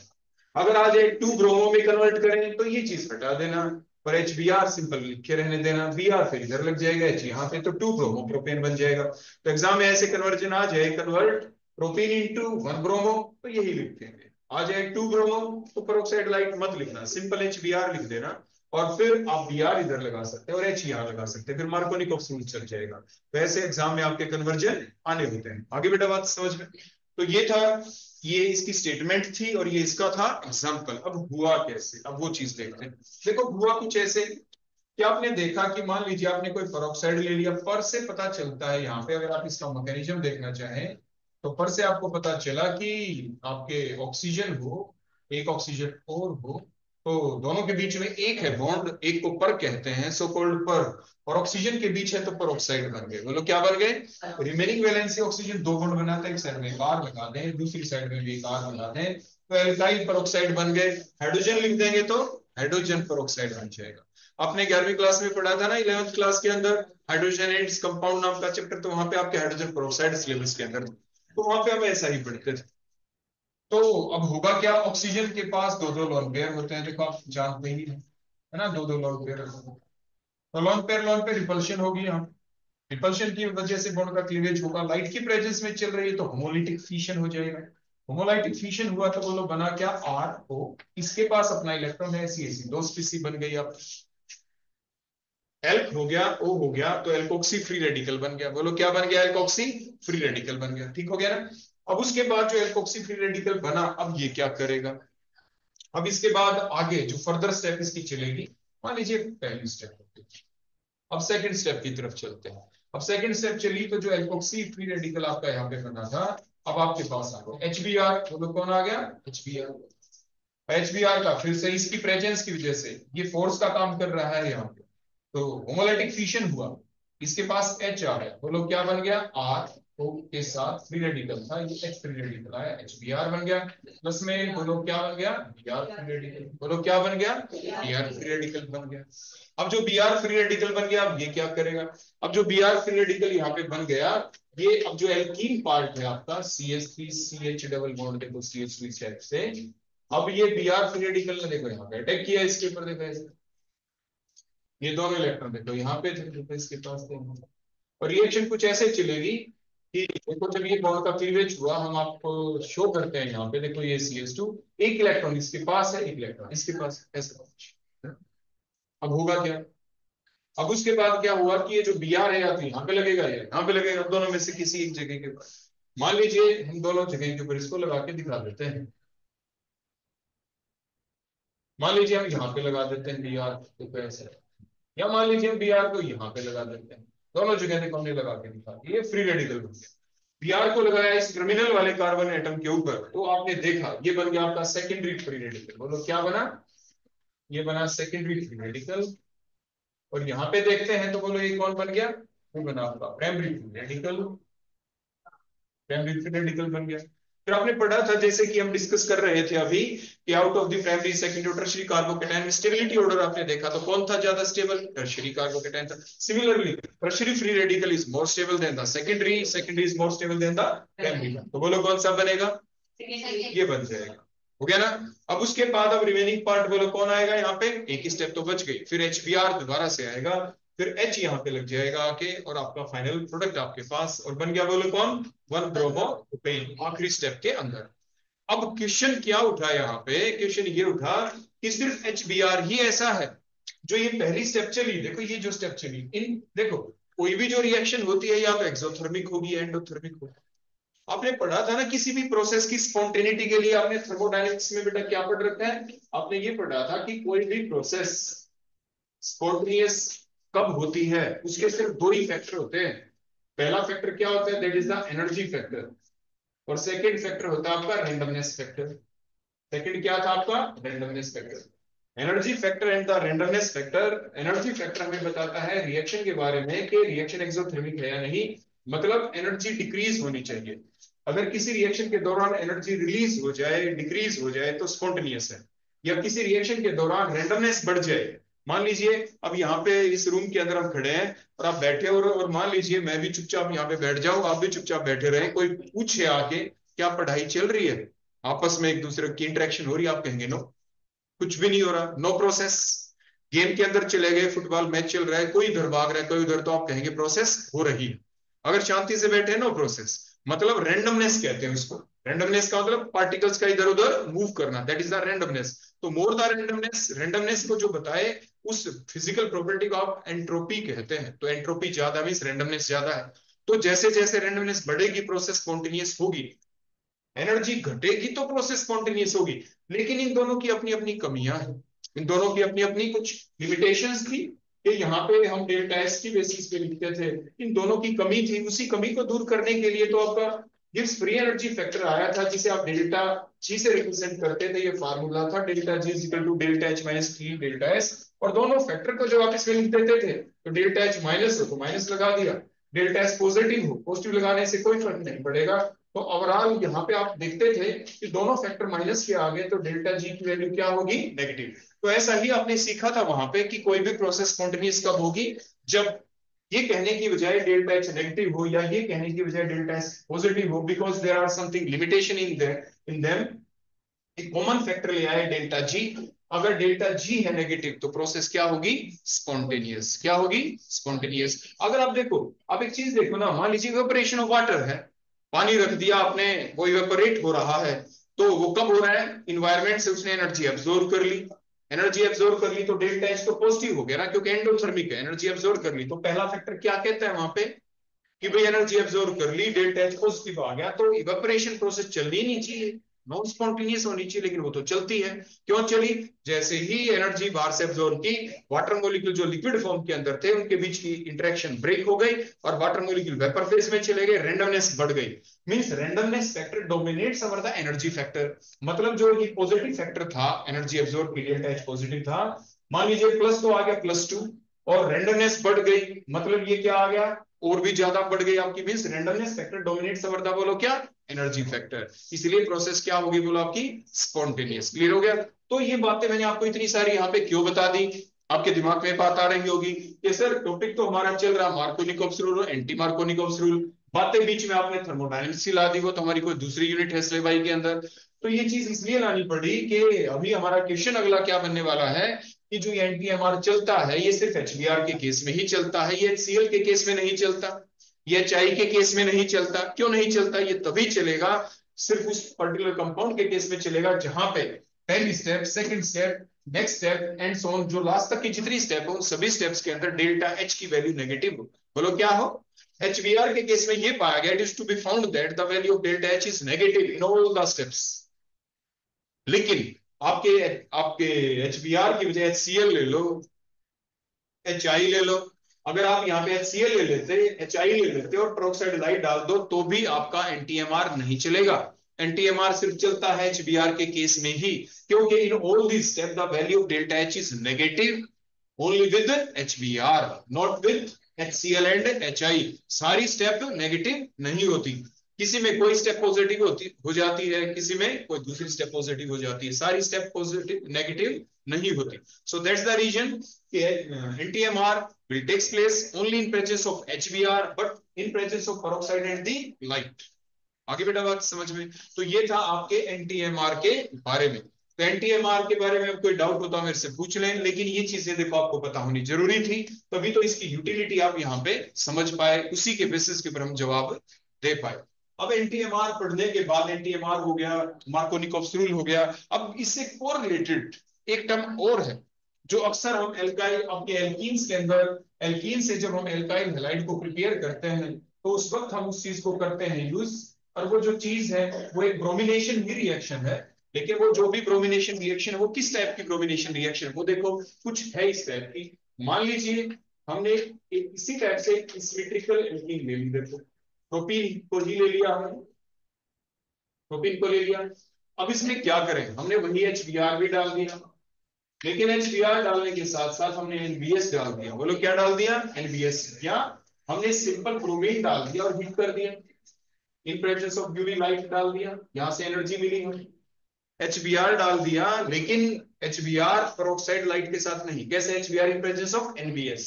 अगर आज 2 ब्रोमो में कन्वर्ट करें तो ये चीज हटा देना, पर HBr सिंपल लिखे रहने देना, Br फिर इधर लग जाएगा H यहाँ पे, तो 2 ब्रोमो प्रोपेन बन जाएगा। तो एग्जाम में ऐसे कन्वर्जन आ जाए, कन्वर्ट प्रोपेन इनटू 1 ब्रोमो, तो यही लिखेंगे। आ जाए 2 ब्रोमो, तो पेरोक्साइड लाइट मत लिखना, सिंपल HBr लिख देना, और फिर आप Br इधर लगा सकते हैं और H यहाँ लगा सकते हैं, फिर मार्कोनिकोव्स रूल चल जाएगा। तो ऐसे एग्जाम में आपके कन्वर्जन आने होते हैं। आगे बेटा बात समझ में? तो ये था, ये इसकी स्टेटमेंट थी, और ये इसका था एग्जाम्पल। अब हुआ कैसे? अब वो चीज देखते हैं। देखो हुआ कुछ ऐसे कि आपने देखा कि मान लीजिए आपने कोई पेरोक्साइड ले लिया, पर से पता चलता है यहाँ पे, अगर आप इसका मैकेनिज्म देखना चाहें तो पर से आपको पता चला कि आपके ऑक्सीजन हो, एक ऑक्सीजन और हो, तो दोनों के बीच में एक है बॉन्ड, एक को पर कहते हैं, सो कॉल्ड पर, और ऑक्सीजन के बीच है तो पेरोक्साइड बन गए। बोलो क्या बन गए? रिमेनिंग वैलेंसी ऑक्सीजन 2 बॉन्ड बनाता है, एक साइड में एक R लगा दें, दूसरी साइड में भी एक R लगा दें, तो एल्काइल पेरोक्साइड बन गए। हाइड्रोजन लिख देंगे तो हाइड्रोजन पेरोक्साइड बन जाएगा। आपने 11वीं क्लास में पढ़ा था ना, 11th क्लास के अंदर हाइड्रोजन एंड्स कंपाउंड नाम का चैप्टर, तो वहां पे आपके हाइड्रोजन पेरोक्साइड सिलेबस के अंदर, तो वहां पे हम ऐसा ही पढ़ते थे। तो अब होगा क्या, ऑक्सीजन के पास दो दो लोन पेयर होते हैं, देखो आप जानते ही हैं, है ना, दो दो लोन पेयर होते हैं। तो लोन पेयर रिपल्शन होगी यहाँ, रिपल्शन की वजह से बॉन्ड का क्लीवेज होगा, लाइट की प्रेजेंस में चल रही है तो होमोलिटिक फिशन हो जाएगा। होमोलाइटिक फिशन हुआ तो बोलो बना क्या, आर ओ, इसके पास अपना इलेक्ट्रॉन है, सी सी, दो स्पीसी बन गई। अब एल्क हो गया, ओ हो गया, तो एल्कोक्सी फ्री रेडिकल बन गया। बोलो क्या बन गया, एल्कोक्सी फ्री रेडिकल बन गया, ठीक हो गया ना। अब उसके बाद जो एल्कोक्सी फ्री रेडिकल बना, अब ये क्या करेगा, अब इसके बाद आगे जो फर्दर स्टेप इसकी चलेगी, मान लीजिए पहली स्टेप होती है, अब सेकंड स्टेप की तरफ चलते हैं। अब सेकंड स्टेप चली तो जो एल्कोक्सी फ्री रेडिकल आपका यहाँ पे बना था, अब आपके पास आ गया HBr। बोलो कौन आ गया, HBr। HBr का फिर से इसकी प्रेजेंस की वजह से ये फोर्स का काम कर रहा है यहाँ पे, तो होमोलाइटिक फिशन हुआ, इसके पास H आ रहा है। बोलो क्या बन गया, R O के साथ फ्री रेडिकल था, ये H फ्री रेडिकल आया, HBr बन गया। प्लस में बोलो क्या बन गया, Br फ्री रेडिकल। बोलो क्या बन गया, Br फ्री रेडिकल बन गया। अब जो Br फ्री रेडिकल बन गया, अब ये क्या करेगा, अब जो Br फ्री रेडिकल यहाँ पे बन गया, ये अब जो एल्कीन पार्ट है आपका CH3CH डबल बॉन्ड, देखो CH3 से, अब ये Br फ्री रेडिकल ने देखो यहाँ पे अटैक किया इसके ऊपर, देखो ऐसे, ये दोनों इलेक्ट्रॉन देखो यहाँ पे थे, देखो इसके पास थे, और रिएक्शन कुछ ऐसे चलेगी कि देखो जब ये बॉन्ड का क्लीवेज हुआ, हम आपको शो करते हैं यहाँ पे, देखो ये CH2, एक इलेक्ट्रॉन इसके पास है, एक इलेक्ट्रॉन इसके पास, ऐसा कुछ। अब होगा क्या, अब उसके बाद क्या हुआ कि ये जो Br है या तो यहाँ पे लगेगा या यहाँ पे लगेगा, दोनों में से किसी एक जगह के ऊपर। मान लीजिए हम दोनों जगह के ऊपर इसको लगा के दिखा देते हैं, मान लीजिए हम यहाँ पे लगा देते हैं Br, देखो ऐसे, या मान लीजिए हम Br को यहाँ पे लगा देते हैं, दोनों जगह देखो हमने लगा के दिखा दिया, ये फ्री रेडिकल बन गया। Br को लगाया इस टर्मिनल वाले कार्बन एटम के ऊपर, तो आपने देखा ये बन गया आपका सेकेंडरी फ्री रेडिकल। बोलो क्या बना, ये बना सेकेंडरी फ्री रेडिकल। और यहाँ पे देखते हैं तो बोलो ये कौन बन गया, वो बना आपका primary free radical, primary free radical बन गया। फिर आपने पढ़ा था, जैसे कि हम डिस्कस कर रहे थे अभी, कि out of the primary secondary और टर्शियरी कार्बोकेटायन में स्टेबिलिटी ऑर्डर आपने देखा, तो कौन था ज्यादा स्टेबल, टर्शियरी कार्बोकेटायन था। Similarly tertiary free radical is more stable then the secondary, secondary is more stable then the primary. तो बोलो कौन सा बनेगा, ये बन जाएगा, हो गया ना। अब उसके बाद अब रिमेनिंग पार्ट बोलो कौन आएगा, यहाँ पे एक ही स्टेप तो बच गई, फिर HBr दोबारा से आएगा, फिर H यहाँ पे लग जाएगा आके, और आपका फाइनल प्रोडक्ट आपके पास, और बन गया बोलो कौन, 1 ब्रोमो प्रोपेन, आखिरी स्टेप के अंदर। अब क्वेश्चन क्या उठा यहाँ पे, क्वेश्चन ये उठा कि सिर्फ HBr ही ऐसा है जो ये पहली स्टेप चली, देखो ये जो स्टेप चली, इन देखो कोई भी जो रिएक्शन होती है या तो एक्सोथर्मिक होगी या एंडोथर्मिक होगी। आपने पढ़ा था ना किसी भी प्रोसेस की स्पॉन्टेनिटी के लिए, आपने थर्मोडायनेमिक्स में बेटा क्या पढ़ रखा है, आपने ये पढ़ा था कि कोई भी प्रोसेस स्पॉन्टेनियस कब होती है, उसके सिर्फ दो ही फैक्टर होते हैं। पहला फैक्टर क्या होता है, that is the energy factor, और सेकंड फैक्टर होता है आपका रैंडमनेस फैक्टर। सेकंड क्या था आपका, randomness factor. Energy factor and the randomness factor, energy factor हमें बताता है रिएक्शन के बारे में कि रिएक्शन एक्सोथर्मिक है या नहीं, मतलब एनर्जी डिक्रीज होनी चाहिए। अगर किसी रिएक्शन के दौरान एनर्जी रिलीज हो जाए, डिक्रीज हो जाए, तो स्पॉन्टेनियस है। या किसी रिएक्शन के दौरान रैंडमनेस बढ़ जाए, मान लीजिए अब यहाँ पे इस रूम के अंदर हम खड़े हैं और आप बैठे हो, और मान लीजिए मैं भी चुपचाप यहाँ पे बैठ जाऊं, आप भी चुपचाप बैठे रहे, कोई पूछे आके क्या पढ़ाई चल रही है, आपस में एक दूसरे की इंटरेक्शन हो रही है, आप कहेंगे नो, कुछ भी नहीं हो रहा, नो प्रोसेस। गेम के अंदर चले गए, फुटबॉल मैच चल रहा है, कोई इधर भाग रहा है कोई उधर, तो आप कहेंगे प्रोसेस हो रही है। अगर शांति से बैठे नो प्रोसेस, मतलब रैंडमनेस कहते हैं उसको। रैंडमनेस का मतलब पार्टिकल्स का इधर उधर मूव करना, दैट इज द रैंडमनेस। तो मोर द रैंडमनेस, रैंडमनेस को जो बताए उस फिजिकल प्रॉपर्टी को आप एंट्रोपी कहते हैं, तो एंट्रोपी ज्यादा मींस रैंडमनेस ज्यादा है। तो जैसे जैसे रैंडमनेस बढ़ेगी प्रोसेस स्पॉन्टेनियस होगी, एनर्जी घटेगी तो प्रोसेस स्पॉन्टेनियस होगी। लेकिन इन दोनों की अपनी अपनी कमियां हैं, इन दोनों की अपनी अपनी कुछ लिमिटेशंस थी, कि यहाँ पे हम डेल्टा एस की बेसिस पे लिखते थे, इन दोनों की कमी थी, उसी कमी को दूर करने के लिए तो आपका गिब्स फ्री एनर्जी फैक्टर आया था, जिसे आप डेल्टा जी से रिप्रेजेंट करते थे। ये फार्मूला था delta G is equal to delta H minus 3 delta S, और दोनों फैक्टर को जब आप इसमें लिख देते थे तो डेल्टा एच माइनस हो तो माइनस लगा दिया, डेल्टा एस पॉजिटिव हो, पॉजिटिव लगाने से कोई फर्क नहीं पड़ेगा, तो ओवरऑल यहाँ पे आप देखते थे कि दोनों फैक्टर माइनस के आ गए तो डेल्टा जी की वैल्यू क्या होगी, नेगेटिव। तो ऐसा ही आपने सीखा था वहां पे कि कोई भी प्रोसेस स्पॉन्टेनियस कब होगी, जब ये कहने की बजाय डेल्टा एच नेगेटिव हो या ये कहने की बजाय डेल्टा एच पॉजिटिव हो, because there are something limitation in them. एक कॉमन फैक्टर ले आए डेल्टा जी। अगर डेल्टा जी है नेगेटिव तो प्रोसेस क्या होगी, स्पॉन्टेनियस। क्या होगी, स्पॉन्टेनियस। अगर आप देखो, आप एक चीज देखो ना, मान लीजिए इवेपोरेशन ऑफ वाटर है, पानी रख दिया आपने, वो इवेपोरेट हो रहा है, तो वो कब हो रहा है, इन्वायरमेंट से उसने एनर्जी एब्जॉर्ब कर ली। एनर्जी एब्जॉर्ब कर ली तो डेल्टा एच तो पॉजिटिव हो गया ना, क्योंकि एंडोथर्मिक है, एनर्जी एब्जॉर्ब कर ली। तो पहला फैक्टर क्या कहता है वहां पे कि भाई एनर्जी एब्जॉर्ब कर ली, डेल्टा एच पॉजिटिव आ गया, तो इवेपोरेशन प्रोसेस चलनी नहीं चाहिए, नॉन स्पॉन्टेनियस होनी चाहिए, लेकिन वो तो चलती है। क्यों चली, जैसे ही एनर्जी बाहर से एब्जॉर्ब की, वाटर मॉलिक्यूल जो लिक्विड फॉर्म के अंदर थे उनके बीच की इंटरेक्शन ब्रेक हो गई और वाटर मॉलिक्यूल वेपर फेज में चले गए, रेंडमनेस बढ़ गई। Means randomness factor dominates over the energy factor. मतलब जो ये पॉजिटिव फैक्टर था एनर्जी एब्जॉर्ब की, डेल्टा एच पॉजिटिव था, मान लीजिए प्लस तो आ गया +2 और रेंडमनेस बढ़ गई, मतलब ये क्या आ गया, और भी ज्यादा बढ़ गई आपकी। Means randomness factor dominates over the, बोलो क्या, एनर्जी फैक्टर। इसलिए प्रोसेस क्या होगी, बोलो आपकी स्पॉन्टेनियस। क्लियर हो गया। तो ये बातें मैंने आपको इतनी सारी यहाँ पे क्यों बता दी, आपके दिमाग में बात आ रही होगी कि सर टॉपिक तो हमारा चल रहा मार्कोनिकोव्स रूल और एंटी मार्कोनिकोव्स रूल, बातें बीच में आपने थर्मोडायनेमिक्स ला दी, वो तो हमारी कोई दूसरी यूनिट है सिलेबस के अंदर। तो ये चीज इसलिए लानी पड़ी कि अभी हमारा क्वेश्चन अगला क्या बनने वाला है कि जो एनटीएमआर चलता है ये सिर्फ एचबीआर के केस में ही चलता है, ये एचसीएल के केस में नहीं चलता, ये एचआई के केस में नहीं चलता। क्यों नहीं चलता, ये तभी चलेगा, सिर्फ उस पर्टिकुलर कंपाउंड के केस में चलेगा जहां पे पहली step, second step, next step and so on, जो लास्ट तक की जितनी स्टेप हो उन सभी स्टेप्स के अंदर डेल्टा एच की वैल्यू नेगेटिव हो। बोलो क्या हो, एचबीआर के केस में ये पाया गया, it is to be found that the value of delta H is negative in all the steps. लेकिन आपके आपके एचबीआर की बजाय एचसीएल ले लो, एचआई ले लो, अगर आप यहाँ पे HCl ले लेते, HI ले लेते और पेरोक्साइड लाइट डाल दो तो भी आपका एनटीएमआर नहीं चलेगा। एनटीएमआर सिर्फ चलता है HBr के केस में ही, क्योंकि in all this step the value of delta H is negative only with HBr, not with HCl and HI। सारी स्टेप नेगेटिव नहीं होती, किसी में कोई स्टेप पॉजिटिव होती हो जाती है, किसी में कोई दूसरी स्टेप पॉजिटिव हो जाती है, सारी स्टेप पॉजिटिव नेगेटिव नहीं होती। So that's the reason NTMR will takes place only in presence of HBr but in presence of peroxide and the light। आगे बेटा बात समझ में। तो ये था आपके NTMR के बारे में। तो NTMR के बारे में कोई डाउट होता मेरे से पूछ लें, लेकिन ये चीजें देखो आपको पता होनी जरूरी थी, तभी तो इसकी यूटिलिटी आप यहाँ पे समझ पाए, उसी के बेसिस के ऊपर हम जवाब दे पाए। अब एनटीएमआर पढ़ने के बाद, एनटीएमआर हो गया, मार्कोनिकोव्स रूल हो गया, अब इससे कोरिलेटेड एक टर्म और है जो अक्सर हम एल्काइल, अपने एल्कीन्स के अंदर, एल्कीन से जब हम एल्काइल हैलाइड को प्रिपेयर करते हैं तो उस वक्त हम उस चीज को करते हैं यूज, और वो जो चीज है वो एक ब्रोमिनेशन ही रिएक्शन है। लेकिन वो जो भी ब्रोमिनेशन रिएक्शन है वो किस टाइप की ब्रोमिनेशन रिएक्शन है, वो देखो कुछ है इस टाइप की। मान लीजिए हमने इसी टाइप से सिमेट्रिकल एल्कीन ले ली, देखो प्रोपीन को ही ले लिया हमने, प्रोपीन को ले लिया। अब इसमें क्या करें, हमने वही HBr भी डाल दिया, लेकिन HBr डालने के साथ साथ हमने NBS डाल दिया। बोलो क्या डाल दिया, NBS। या हमने सिंपल ब्रोमीन डाल दिया और हीट कर दिया, in presence of UV light डाल दिया, यहां से एनर्जी मिली हमें। HBr डाल दिया, लेकिन HBr पेरोक्साइड लाइट के साथ नहीं, कैसे, HBr in presence of NBS।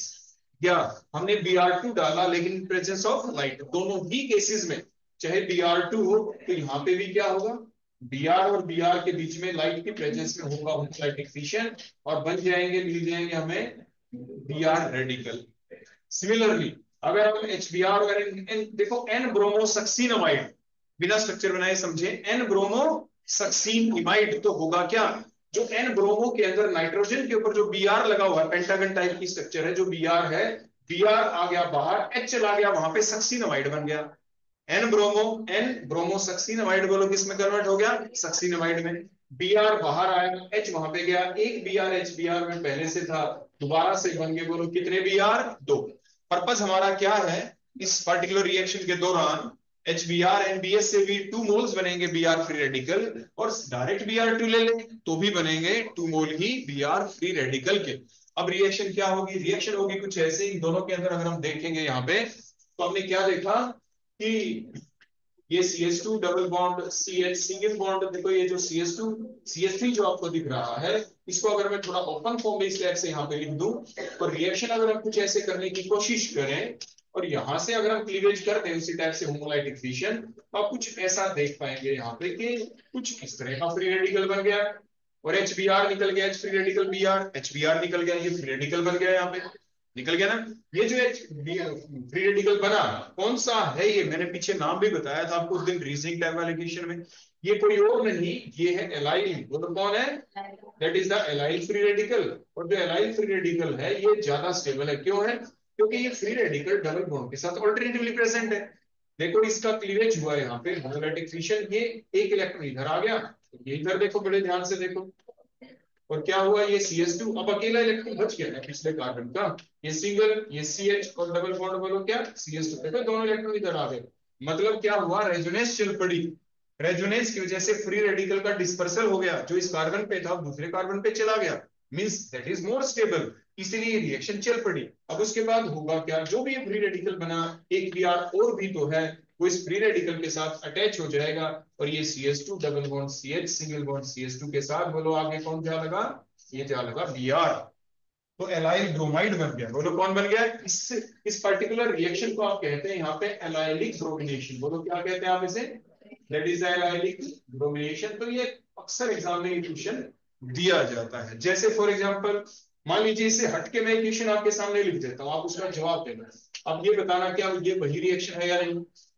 या हमने Br2 डाला लेकिन इन प्रेजेंस ऑफ लाइट। दोनों ही केसेस में चाहे Br2 हो तो यहाँ पे भी क्या होगा, Br और Br के बीच में लाइट की प्रेजेंस में होगा होमोलाइटिक फिशन और बन जाएंगे, मिल जाएंगे हमें Br रेडिकल। सिमिलरली अगर हम HBr और देखो N ब्रोमोसक्सीनमाइड, बिना स्ट्रक्चर बनाए समझे, N ब्रोमोसक्सीनमाइड तो होगा क्या, जो N ब्रोमो के अंदर नाइट्रोजन के ऊपर जो Br लगा हुआ है, पेंटागन टाइप की स्ट्रक्चर है, जो Br है, Br आ गया बाहर, H चला गया वहां पे, सक्सीनमाइड बन गया। N ब्रोमो सक्सीनमाइड बोलो किस में कन्वर्ट हो गया, सक्सीनमाइड में। Br बाहर आया, H वहां पे गया, एक Br HBr में पहले से था, दोबारा से बन गए, बोलो कितने Br, 2। पर्पस हमारा क्या है, इस पर्टिकुलर रिएक्शन के दौरान HBr NBS से भी 2 मोल्स बनेंगे Br फ्री रेडिकल, और डायरेक्ट Br2 ले लें तो भी बनेंगे 2 मोल ही Br फ्री रेडिकल के। अब रिएक्शन क्या होगी, रिएक्शन होगी कुछ ऐसे, इन दोनों के अंदर अगर हम देखेंगे यहाँ पे तो हमने क्या देखा कि ये CH2 double bond CH single bond, देखो ये जो CH2 CH3 जो आपको दिख रहा है, इसको अगर मैं थोड़ा ओपन फॉर्म में इस टाइप से यहाँ पे लिख दूं, और रिएक्शन अगर हम कुछ ऐसे करने की कोशिश करें, और यहां से अगर हम क्लीवेज कर दें उसी टाइप से होमोलाइटिक फिशन, तो आप कुछ ऐसा देख पाएंगे यहाँ पे कि कुछ इस तरह का फ्री रेडिकल बन गया, और HBr निकल गया, H free radical Br, HBr निकल गया, ये फ्री रेडिकल बन गया, यहाँ पे निकल गया ना। ये जो फ्री रेडिकल बना, कौन सा है ये, मैंने पीछे नाम भी बताया था आपको उस दिन रीजनिंग टाइप वाले क्वेश्चन में, ये कोई और नहीं, ये है एलाइल। बोलो कौन है, that is the allyl free radical. और जो एलाइल फ्री रेडिकल है ये ज्यादा स्टेबल है, क्यों है, क्योंकि ये फ्री रेडिकल डबल बॉन्ड के साथ ऑल्टरनेटिवली प्रेजेंट है। देखो इसका क्लीवेज हुआ है यहाँ पे होमोलैटिक फिशन, ये एक इलेक्ट्रॉन इधर आ गया, ये इधर देखो, बड़े ध्यान से देखो, और क्या हुआ, ये CH2 अब अकेला इलेक्ट्रॉन बच गया है पिछले कार्बन का, ये सिंगल, ये CH और डबल बॉन्ड बोलो क्या CH2, देखो दोनों इलेक्ट्रॉन इधर आ गए, मतलब क्या हुआ, रेजोनेंस चल पड़ी, रेजोनेंस की वजह से फ्री रेडिकल का डिस्पर्सल हो गया, जो इस कार्बन पे था दूसरे कार्बन पे चला गया, means that is more stable, इसीलिए रिएक्शन चल पड़ी। अब उसके बाद होगा क्या, जो भी फ्री रेडिकल बना, एक Br और भी तो है, वो इस फ्री रेडिकल के साथ अटैच हो जाएगा, और ये CH2 double bond CH single bond CH2 के साथ, बोलो आगे कौन जा लगा, ये जा लगा Br, तो एलाइल ब्रोमाइड बन गया। बोलो कौन बन गया, इस पर्टिकुलर रिएक्शन को आप कहते हैं यहाँ पे एलाइलिक ब्रोमिनेशन। बोलो क्या कहते हैं आप इसे, दैट इज एलाइलिक ब्रोमिनेशन। तो ये अक्सर एग्जाम में क्वेश्चन दिया जाता है। जैसे फॉर एग्जांपल मान लीजिए इससे हटके मैं क्वेश्चन आपके सामने लिख देता हूँ, आप उसका जवाब देना, आप ये बताना क्या ये वही रिएक्शन है या नहीं।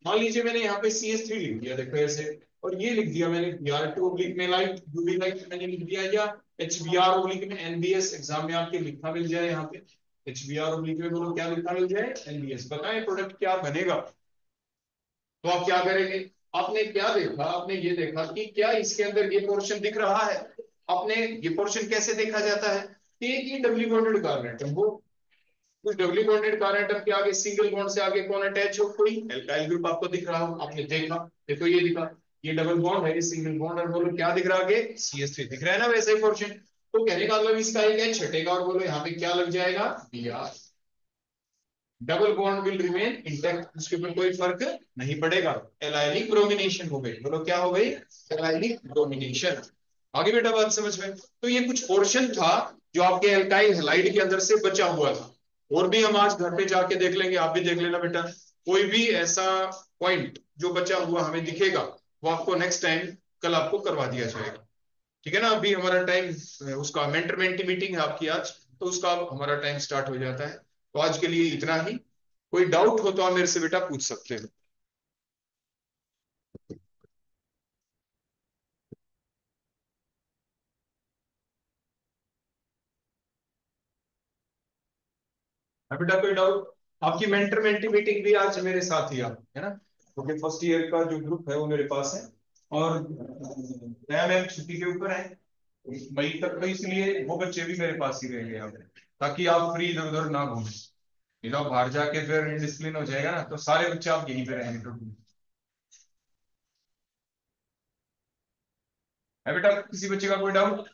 मान लीजिए मैंने यहाँ पे CH3 लिख दिया, देखो ऐसे, और ये लिख दिया मैंने Br2 ऑब्लिक में लाइट, यूवी लाइट मैंने लिख दिया, या HBr ऑब्लिक में NBS, एग्जाम में आपके लिखा मिल जाए यहाँ पे HBr ऑब्लिक में, बोलो क्या लिखा मिल जाए NBS, बताएं प्रोडक्ट क्या बनेगा। तो आप क्या करेंगे, आपने क्या देखा, आपने ये देखा कि क्या इसके अंदर ये पोर्शन दिख रहा है, आपने ये पोर्शन कैसे देखा जाता है, कि एक ही डब्ल्यू बॉन्डेड कार्बन एटम हो, उस डब्ल्यू बॉन्डेड कार्बन एटम के आगे सिंगल बॉन्ड से आगे कौन अटैच हो, कोई एल्काइल ग्रुप आपको दिख रहा हो, आपने देखा, देखो ये दिखा, ये डबल बॉन्ड है, ये सिंगल बॉन्ड, और बोलो क्या दिख रहा है आगे CH3 दिख रहा है ना, वैसा ही पोर्शन। तो कहने का मतलब इसका एक H हटेगा, और बोलो यहाँ पे क्या लग जाएगा Br, double bond will remain intact, उसके ऊपर कोई फर्क नहीं पड़ेगा, एलाइलिक ब्रोमिनेशन हो गई। बोलो क्या हो गई, एलाइलिक ब्रोमिनेशन। आगे बेटा बात समझ में। तो ये कुछ पोर्शन था जो आपके एल्काइल हैलाइड के अंदर से बचा हुआ था, और भी हम आज घर पे जाके देख लेंगे, आप भी देख लेना बेटा, कोई भी ऐसा पॉइंट जो बचा हुआ हमें दिखेगा, वो आपको नेक्स्ट टाइम कल आपको करवा दिया जाएगा, ठीक है ना। अभी हमारा टाइम उसका मेंटरमेंट मीटिंग है आपकी आज, तो उसका हमारा टाइम स्टार्ट हो जाता है। तो आज के लिए इतना ही, कोई डाउट हो तो आप मेरे से बेटा पूछ सकते हो। बेटा कोई डाउट, आपकी मेंटरमेंट मीटिंग भी आज मेरे साथ ही आप है ना, क्योंकि फर्स्ट ईयर का जो ग्रुप है वो मेरे पास है, और नया मैम छुट्टी के ऊपर है मई तक, तो इसलिए वो बच्चे भी मेरे पास ही रहेंगे यहाँ पे, ताकि आप फ्री इधर उधर ना घूमें, ये लोग बाहर जाके फिर डिसिप्लिन हो जाएगा ना, तो सारे बच्चे आप यहीं पे रहेंगे टोटल। है बेटा किसी बच्चे का कोई डाउट?